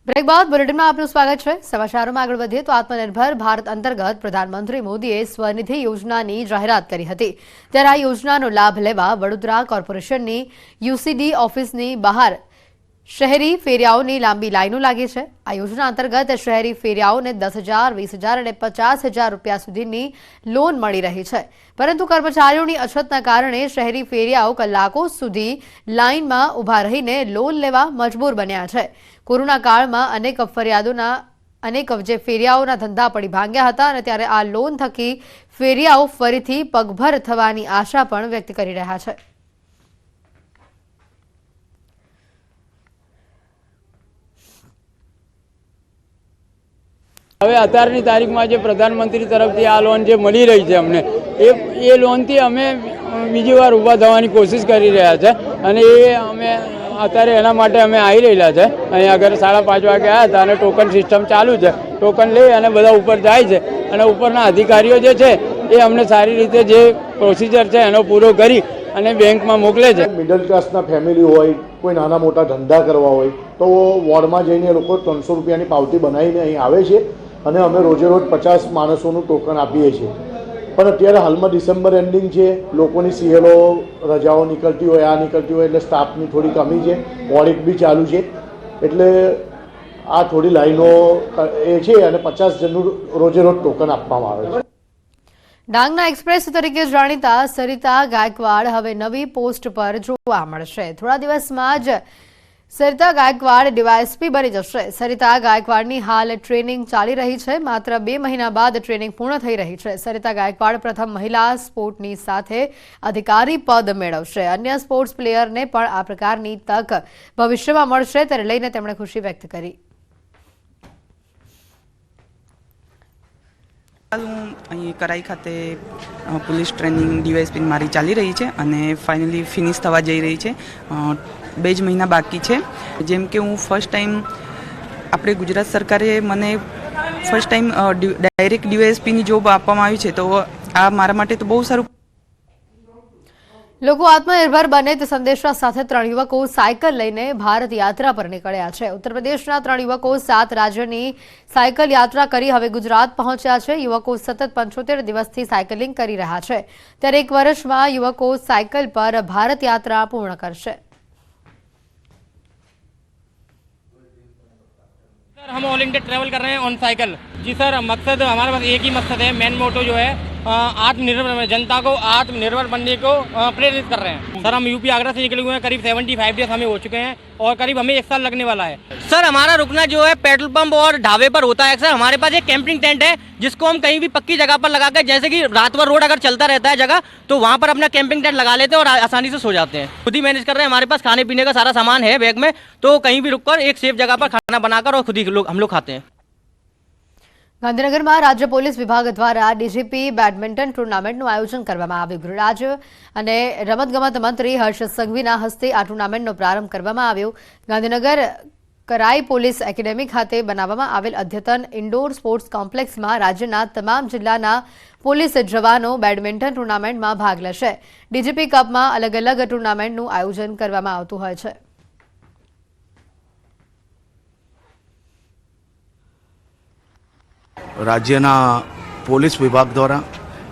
Break બાદ બુલેટિનમાં આપનું સ્વાગત છે। સમાચારોમાં આગળ વધીએ તો આત્મનિર્ભર ભારત અંતર્ગત પ્રધાનમંત્રી મોદીએ સ્વનિધિ યોજનાની જાહેરાત કરી હતી। ત્યારે આ યોજનાનો લાભ લેવા વડોદરા કોર્પોરેશનની યુસીડી ઓફિસની બહાર શહેરી ફેરિયાઓની લાંબી લાઈનો લાગી છે। આ યોજના અંતર્ગત શહેરી ફેરિયાઓને 10,000, 20,000 અને 50,000 રૂપિયા સુધીની લોન મળી રહી છે, પરંતુ કર્મચારીઓની અછતના કારણે શહેરી ફેરિયાઓ કલાકો સુધી લાઈનમાં ઊભા રહીને લોન લેવા મજબૂર બન્યા છે। કોરોના કાળમાં અનેક જે ફેરિયાઓના ધંધા પડી ભાંગ્યા હતા અને ત્યારે આ લોન થકી ફેરિયાઓ ફરીથી પગભર થવાની આશા પણ વ્યક્ત કરી રહ્યા છે। હવે અત્યારની તારીખમાં જે પ્રધાનમંત્રી તરફથી આ લોન જે મળી રહી છે અમને એ લોનથી અમે બીજી વાર ઊભા થવાની કોશિશ કરી રહ્યા છે અને એ અમે અત્યારે એના માટે અમે આવી રહેલા છે। અહીં આગળ 5:30 વાગે આવ્યા હતા અને ટોકન સિસ્ટમ ચાલુ છે। ટોકન લઈ અને બધા ઉપર જાય છે અને ઉપરના અધિકારીઓ જે છે એ અમને સારી રીતે જે પ્રોસિજર છે એનો પૂરો કરી અને બેંકમાં મોકલે છે। મિડલ ક્લાસના ફેમિલી હોય, કોઈ નાના મોટા ધંધા કરવા હોય તો વોર્ડમાં જઈને લોકો 300 રૂપિયાની પાવતી બનાવીને અહીં આવે છે અને અમે રોજે રોજ 50 માણસોનું ટોકન આપીએ છીએ। પણ અત્યારે હાલમાં ડિસેમ્બર એન્ડિંગ છે, લોકોની સીએલઓ રજાઓ નીકળતી હોય, આ નીકળતી હોય એટલે સ્ટાફની થોડી કમી છે, ઓડિટ બી ચાલુ છે, એટલે આ થોડી લાઈનો એ છે અને 50 જણનું રોજે રોજ ટોકન આપવામાં આવે છે। ડાંગના એક્સપ્રેસ તરીકે જાણીતા સરિતા ગાયકવાડ હવે નવી પોસ્ટ પર જોવા મળશે। થોડા દિવસમાં જ સરિતા ગાયકવાડ ડીવાયએસપી બની જશે। સરિતા ગાયકવાડની હાલ ટ્રેનિંગ ચાલી રહી છે। માત્ર 2 મહિના બાદ ટ્રેનિંગ પૂર્ણ થઈ રહી છે। સરિતા ગાયકવાડ પ્રથમ મહિલા સ્પોર્ટની સાથે અધિકારી પદ મેળવશે। અન્ય સ્પોર્ટ્સ પ્લેયરને પણ આ પ્રકારની તક ભવિષ્યમાં મળશે, તેને લઈને તેમણે ખુશી વ્યક્ત કરી। હું અહીં કરાઈ ખાતે પોલીસ ટ્રેનિંગ ડીવાયએસપી મારી ચાલી રહી છે અને ફાઇનલી ફિનિશ થવા જઈ રહી છે। 2 જ મહિના બાકી છે। જેમ કે હું ફર્સ્ટ ટાઈમ આપણે ગુજરાત સરકારે મને ફર્સ્ટ ટાઈમ ડાયરેક્ટ ડીવાયએસપીની જોબ આપવામાં આવી છે, તો આ મારા માટે તો બહુ સારું। લોકો આત્મનિર્ભર બને તે સંદેશા સાથે 3 યુવકો સાયકલ લઈને ભારત યાત્રા પર નીકળ્યા છે। ઉત્તર પ્રદેશના 3 યુવકો 7 રાજ્યની સાયકલ યાત્રા કરી હવે ગુજરાત પહોંચ્યા છે। યુવકો સતત 75 દિવસથી સાયકલિંગ કરી રહ્યા છે, ત્યારે 1 વર્ષમાં યુવકો સાયકલ પર ભારત યાત્રા પૂર્ણ કરશે। सर, हम ऑल इंडिया ट्रैवल कर रहे हैं ऑन साइकिल। जी सर, मकसद हमारे पास एक ही मकसद है, मेन मोटो जो है आत्मनिर्भर, जनता को आत्मनिर्भर बनने को प्रेरित कर रहे हैं। सर, हम यूपी आगरा से निकले हुए हैं, करीब 75 डेज हमें हो चुके हैं और करीब हमें 1 साल लगने वाला है। सर, हमारा रुकना जो है पेट्रोल पंप और ढाबे पर होता है। सर, हमारे पास एक कैंपिंग टेंट है जिसको हम कहीं भी पक्की जगह पर लगा कर, जैसे कि रात भर रोड अगर चलता रहता है जगह, तो वहाँ पर अपना कैंपिंग टेंट लगा लेते हैं और आसानी से सो जाते हैं। खुद ही मैनेज कर रहे हैं। हमारे पास खाने पीने का सारा सामान है बैग में, तो कहीं भी रुककर एक सेफ जगह पर खाना बनाकर और खुद ही हम लोग खाते हैं। ગાંધીનગરમાં રાજ્ય પોલીસ વિભાગ દ્વારા ડીજીપી બેડમિન્ટન ટુર્નામેન્ટનું આયોજન કરવામાં આવ્યું। ગૃહ રાજ્ય અને રમતગમત મંત્રી હર્ષ સંઘવીના હસ્તે આ ટુર્નામેન્ટનો પ્રારંભ કરવામાં આવ્યો। ગાંધીનગર કરાઈ પોલીસ એકેડેમી ખાતે બનાવવામાં આવેલ અદ્યતન ઇન્ડોર સ્પોર્ટ્સ કોમ્પ્લેક્સમાં રાજ્યના તમામ જિલ્લાના પોલીસ જવાનો બેડમિન્ટન ટુર્નામેન્ટમાં ભાગ લેશે। ડીજીપી કપમાં અલગ અલગ ટુર્નામેન્ટનું આયોજન કરવામાં આવતું હોય છે। રાજ્યના પોલીસ વિભાગ દ્વારા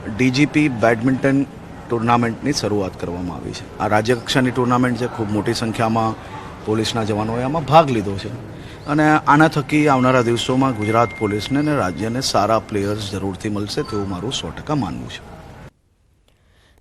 ડીજીપી બેડમિન્ટન ટુર્નામેન્ટની શરૂઆત કરવામાં આવી છે। આ રાજ્ય કક્ષાની ટુર્નામેન્ટ છે। ખૂબ મોટી સંખ્યામાં પોલીસના જવાનોએ આમાં ભાગ લીધો છે અને આના થકી આવનારા દિવસોમાં ગુજરાત પોલીસને અને રાજ્યને સારા પ્લેયર્સ જરૂરથી મળશે તેવું મારું 100% માનવું છે।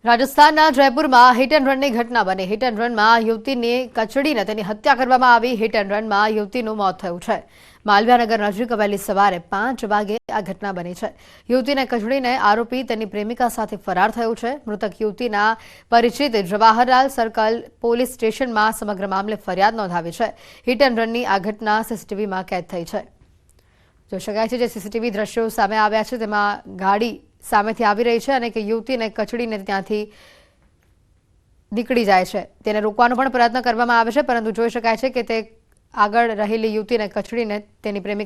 રાજસ્થાનના જયપુરમાં હિટ એન્ડ રનની ઘટના બની। હિટ એન્ડ રનમાં યુવતીને કચડીને તેની હત્યા કરવામાં આવી। હિટ એન્ડ રનમાં યુવતીનું મોત થયું છે। માલવ્યાનગર નજીક વહેલી સવારે 5 વાગે આ ઘટના બની છે। યુવતીને કચડીને આરોપી તેની પ્રેમિકા સાથે ફરાર થયો છે। મૃતક યુવતીના પરિચિત જવાહરલાલ સર્કલ પોલીસ સ્ટેશનમાં સમગ્ર મામલે ફરિયાદ નોંધાવી છે। હિટ એન્ડ રનની આ ઘટના સીસીટીવીમાં કેદ થઈ છે। જોઈ શકાય છે જે સીસીટીવી દ્રશ્યો સામે આવ્યા છે તેમાં ગાડી સામેથી આવી રહી છે અને કે યુવતીને કચડીને ત્યાંથી નીકળી જાય છે। તેને રોકવાનો પણ પ્રયત્ન કરવામાં આવે છે, પરંતુ જોઈ શકાય છે કે તે આગળ રહેલી યુવતીને કચડીને તેની પ્રેમિકા